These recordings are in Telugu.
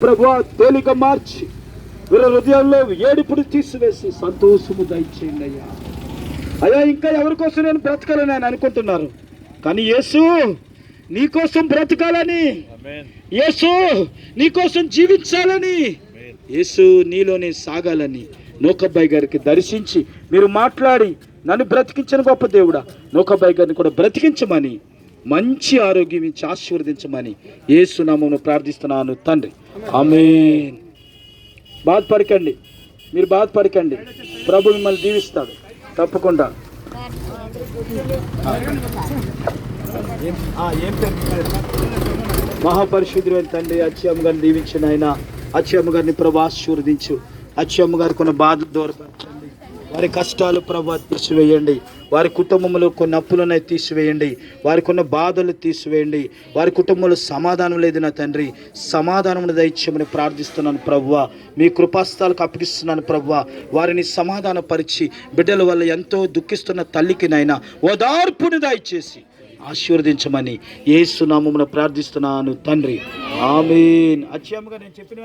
ప్రభువా తేలిక మార్చి వీళ్ళ హృదయంలో ఏడుపుని తీసివేసి సంతోషము దయచేయండి అయ్యా. అయ్యా ఇంకా ఎవరి కోసం నేను బ్రతకాలని ఆయన అనుకుంటున్నారు, కానీ యేసు నీకోసం బ్రతకాలని, యేసు నీకోసం జీవించాలని, యేసు నీలోనే సాగాలని నూకబ్బాయి గారికి దర్శించి మీరు మాట్లాడి నన్ను బ్రతికించిన గొప్ప దేవుడా, నూకబ్బాయి గారిని కూడా బ్రతికించమని, మంచి ఆరోగ్యం ఇచ్చి ఆశీర్వదించమని యేసు నామమున ప్రార్థిస్తున్నాను తండ్రి. ఆమేన్. బాధపడకండి, మీరు బాధపడకండి, ప్రభు మిమ్మల్ని దీవిస్తాడు తప్పకుండా. మహాపరిశుద్ధుడైన తండ్రి అచ్చమ్మ గారిని దీవించిన ఆయన, అచ్చమ్మ గారిని ప్రభు ఆశీర్వదించు, అచ్చమ్మ గారికి కొన్ని బాధలు దూరపరచండి, వారి కష్టాలు ప్రభు తీసివేయండి, వారి కుటుంబంలో కొన్ని అప్పులను తీసివేయండి, వారికి ఉన్న బాధలు తీసివేయండి, వారి కుటుంబంలో సమాధానం లేదు నా తండ్రి, సమాధానం దయచేయమని ప్రార్థిస్తున్నాను ప్రభువా. మీ కృపాస్తాలకు అప్పగిస్తున్నాను ప్రభువా. వారిని సమాధానపరిచి బిడ్డల వల్ల ఎంతో దుఃఖిస్తున్న తల్లికి నైనా ఓదార్పుని దయచేసి ఆశీర్వదించమని యేసు నామమున ప్రార్థిస్తున్నాను తండ్రి. ఆమేన్. అచ్చమ్మగా నేను చెప్పిన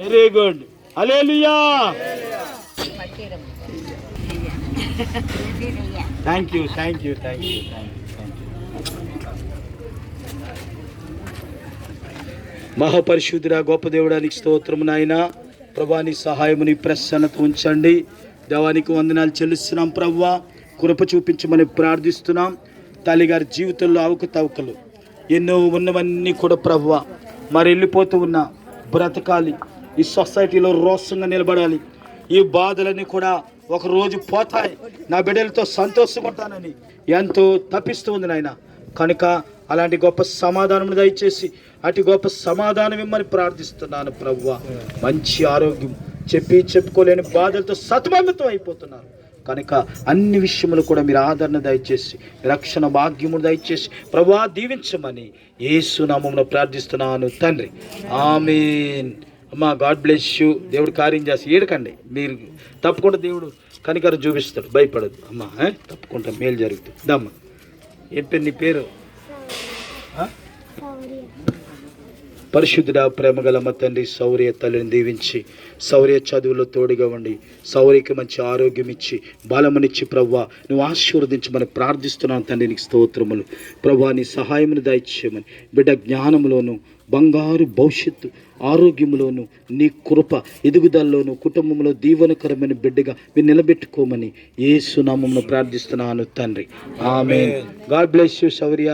very good. Hallelujah. Thank you. మహాపరిశుద్ధుడా గొప్ప దేవుడానికి స్తోత్రము నాయన. ప్రభాని సహాయముని ప్రసన్నత ఉంచండి. దేవానికి వందనాలు చెల్లిస్తున్నాం ప్రభువా. కృప చూపించమని ప్రార్థిస్తున్నాం. తల్లిగారి జీవితంలో అవకతవకలు ఎన్నో ఉన్నవన్నీ కూడా ప్రభువా, మరి వెళ్ళిపోతూ ఉన్న బ్రతకాలి, ఈ సొసైటీలో రోషంగా నిలబడాలి, ఈ బాధలన్నీ కూడా ఒకరోజు పోతాయి, నా బిడ్డలతో సంతోషంగా ఉంటానని ఎంతో తప్పిస్తూ ఉంది నాయన. కనుక అలాంటి గొప్ప సమాధానం దయచేసి అటు గొప్ప సమాధానం ఇమ్మని ప్రార్థిస్తున్నాను ప్రభువా. మంచి ఆరోగ్యం, చెప్పుకోలేని బాధలతో సతమతం అయిపోతున్నారు కనుక అన్ని విషయములు కూడా మీరు ఆదరణ దయచేసి రక్షణ భాగ్యము దయచేసి ప్రభువా దీవించమని యేసు నామమున ప్రార్థిస్తున్నాను తండ్రి. ఆమేన్. అమ్మా గాడ్ బ్లెస్ యూ. దేవుడు కార్యం చేసి ఏడకండి, మీరు తప్పకుండా దేవుడు కనికరం చూపిస్తాడు, భయపడదు అమ్మా, తప్పకుండా మేలు జరుగుతుంది. దమ్మా ఏం పేరు నీ పేరు? పరిశుద్ధుడా ప్రేమగలమ్మ తండ్రి శౌర్య తల్లిని దీవించి శౌర్య చదువులో తోడుగా ఉండి శౌర్యకి మంచి ఆరోగ్యం ఇచ్చి బలమునిచ్చి ప్రభువా నువ్వు ఆశీర్వదించమని ప్రార్థిస్తున్నాను తండ్రి. నీకు స్తోత్రములు ప్రభువా. నీ సహాయమును దయచేయమని, బిడ్డ జ్ఞానములోను బంగారు భవిష్యత్తు ఆరోగ్యములోను నీ కృప ఎదుగుదలలోను కుటుంబంలో దీవెనకరమైన బిడ్డగా మీరు నిలబెట్టుకోమని యేసు నామమున ప్రార్థిస్తున్నాను తండ్రి. ఆమేన్. గాడ్ బ్లెస్ యూ శౌర్య.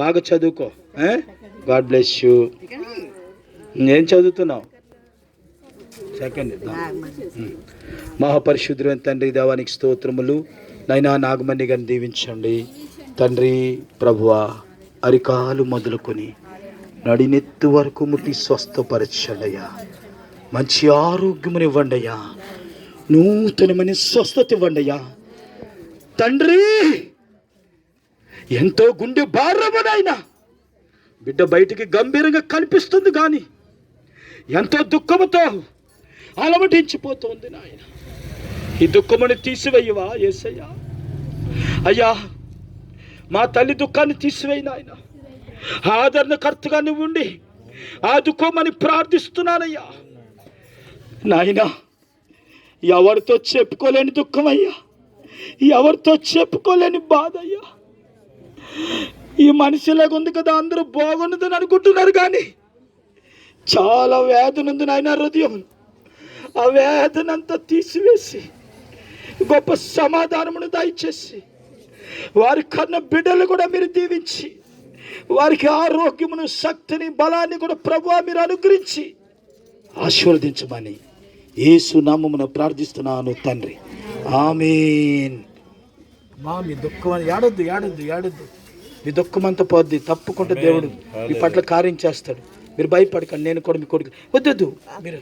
బాగా చదువుకో. God bless you. ఏం చదువుతున్నావు? సెకండ్. మహాపరిశుద్ధుడైన తండ్రి దేవానికి స్తోత్రములు. నైనా నాగమణి గారిని దీవించండి తండ్రి ప్రభువా. అరికాలు మొదలుకొని నడినెత్తు వరకు ముట్టి స్వస్థపరచండియా. మంచి ఆరోగ్యమునివ్వండి అయ్యా, నూతనమైన స్వస్థత ఇవ్వండి అయ్యా తండ్రి. ఎంతో గుండె భారమనైనా బిడ్డ బయటికి గంభీరంగా కనిపిస్తుంది, కానీ ఎంతో దుఃఖముతో అలమటించిపోతుంది నాయన. ఈ దుఃఖముని తీసివేయవా యేసయ్యా. అయ్యా మా తల్లి దుఃఖాన్ని తీసివేయి నాయన. ఆదరణకర్తగా నువ్వు ఉండి ఆదుకోమని ప్రార్థిస్తున్నానయ్యా నాయన. ఎవరితో చెప్పుకోలేని దుఃఖం అయ్యా, ఎవరితో చెప్పుకోలేని బాధ అయ్యా. ఈ మనిషిలాగా ఉంది కదా, అందరూ బాగున్నదని అనుకుంటున్నారు, కానీ చాలా వేదన ఉంది నాయన హృదయం. ఆ వేదనంతా తీసివేసి గొప్ప సమాధానమును దయచేసి వారి కన్న బిడ్డలు కూడా మీరు దీవించి వారికి ఆరోగ్యమును శక్తిని బలాన్ని కూడా ప్రభువా మీరు అనుగ్రహించి ఆశీర్వదించమని యేసు నామమున ప్రార్థిస్తున్నాను తండ్రి. ఆమేన్. మీ దుఃఖం ఏడొద్దు. మీ దుఃఖం అంతా పోద్ది, తప్పకుండా దేవుడు మీ పట్ల కార్యం చేస్తాడు. మీరు భయపడకండి. నేను కూడా మీ కొడుకు వద్దు మీరు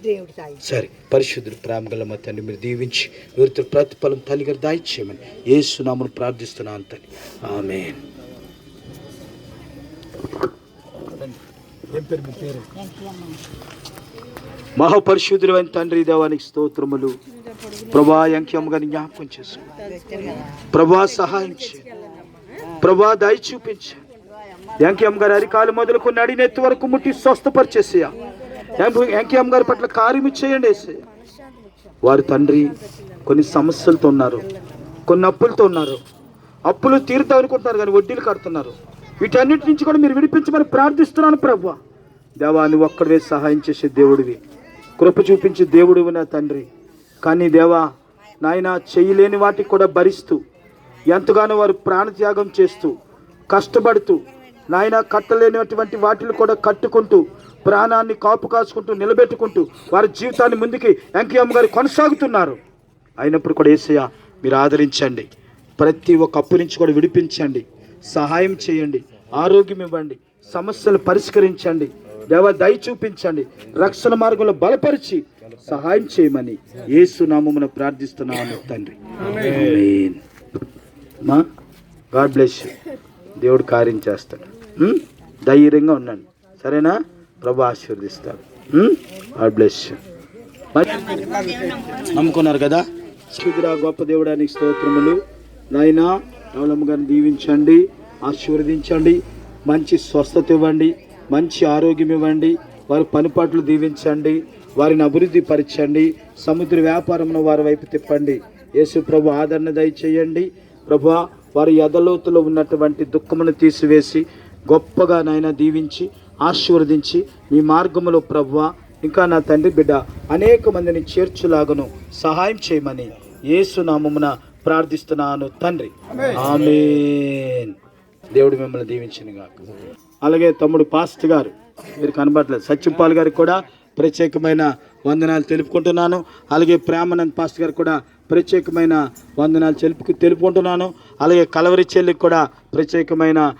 సరే. పరిశుద్ధుడు ప్రేమ గల మా తండ్రి మీరు దీవించి వీరితో ప్రతిఫలం తల్లిగారు దాయిచ్చేయమని యేసు నామమున ప్రార్థిస్తున్నాను తండ్రి. ఆమేన్. ఏం పేరు మీ పేరు? మహాపరిశుద్ధుడు అయిన తండ్రి దేవానికి స్తోత్రములు. ప్రభా అంక్యమ్మ గారిని జ్ఞాపకం చేసుకో, ప్రభా సహాయం చేయి, ప్రభా దయ చూపించు, యాంకియం గారి అరికాలు మొదలుకొని అడినెత్తి వరకు ముట్టి స్వస్థపరిచేసయ్యా. యాంకియం గారి పట్ల కార్యము చేయండి యేసయ్యా. వారి తండ్రి కొన్ని సమస్యలతో ఉన్నారు, కొన్ని అప్పులతో ఉన్నారు. అప్పులు తీరుతావు అనుకుంటున్నారు కానీ వడ్డీలు కడుతున్నారు. వీటన్నిటి నుంచి కూడా మీరు విడిపించమని ప్రార్థిస్తున్నాను ప్రభువా. దేవా, నువ్వు ఒక్కడివే సహాయం చేసే దేవుడివి, కృప చూపించే దేవుడివి నా తండ్రి. కానీ దేవా నాయన, చేయలేని వాటికి కూడా భరిస్తూ, ఎంతగానో వారు ప్రాణత్యాగం చేస్తూ, కష్టపడుతూ నాయన, కట్టలేనటువంటి వాటిని కూడా కట్టుకుంటూ, ప్రాణాన్ని కాపు కాచుకుంటూ, నిలబెట్టుకుంటూ వారి జీవితాన్ని ముందుకి యాంకియమ్మ గారు కొనసాగుతున్నారు. అయినప్పుడు కూడా యేసయ్య మీరు ఆదరించండి, ప్రతి ఒక్క అప్పు నుంచి కూడా విడిపించండి, సహాయం చేయండి, ఆరోగ్యం ఇవ్వండి, సమస్యలు పరిష్కరించండి. దేవ దయ చూపించండి, రక్షణ మార్గంలో బలపరిచి సహాయం చేయమని యేసు నామమున ప్రార్థిస్తున్నాను తండ్రి. ఆమేన్. మా గాడ్ బ్లెస్ యు. దేవుడు కార్యం చేస్తాడు. ధైర్యంగా ఉండండి, సరేనా? ప్రభు ఆశీర్వదిస్తాడు. God bless you. నమ్ముకున్నారు కదా? గొప్ప దేవుడానికి స్తోత్రములు. నాయనా, రావులమ్మ గారిని దీవించండి, ఆశీర్వదించండి, మంచి స్వస్థత ఇవ్వండి, మంచి ఆరోగ్యం ఇవ్వండి, వారి పనిపాట్లు దీవించండి, వారిని అభివృద్ధి పరచండి, సముద్ర వ్యాపారంలో వారి వైపు తిప్పండి. యేసు ప్రభు ఆదరణ దయచేయండి. ప్రభు వారి ఎదలోతులో ఉన్నటువంటి దుఃఖమును తీసివేసి గొప్పగా నాయన దీవించి ఆశీర్వదించి మీ మార్గములో ప్రభు ఇంకా నా తండ్రి బిడ్డ అనేక మందిని చేర్చులాగను సహాయం చేయమని యేసు నామమున ప్రార్థిస్తున్నాను తండ్రి. ఆమేన్. దేవుడు మిమ్మల్ని దీవించునుగాక. అలాగే తమ్ముడు పాస్టర్ గారు, మీరు కనబడలేదు, సత్యంపాల్ గారికి కూడా ప్రత్యేకమైన వందనాలు తెలుపుకుంటున్నాను. అలాగే ప్రేమానంద్ పాస్టర్ గారు కూడా ప్రత్యేకమైన వందనాలు తెలుపుకుంటున్నాను. అలాగే కలవరి చెల్లికి కూడా ప్రత్యేకమైన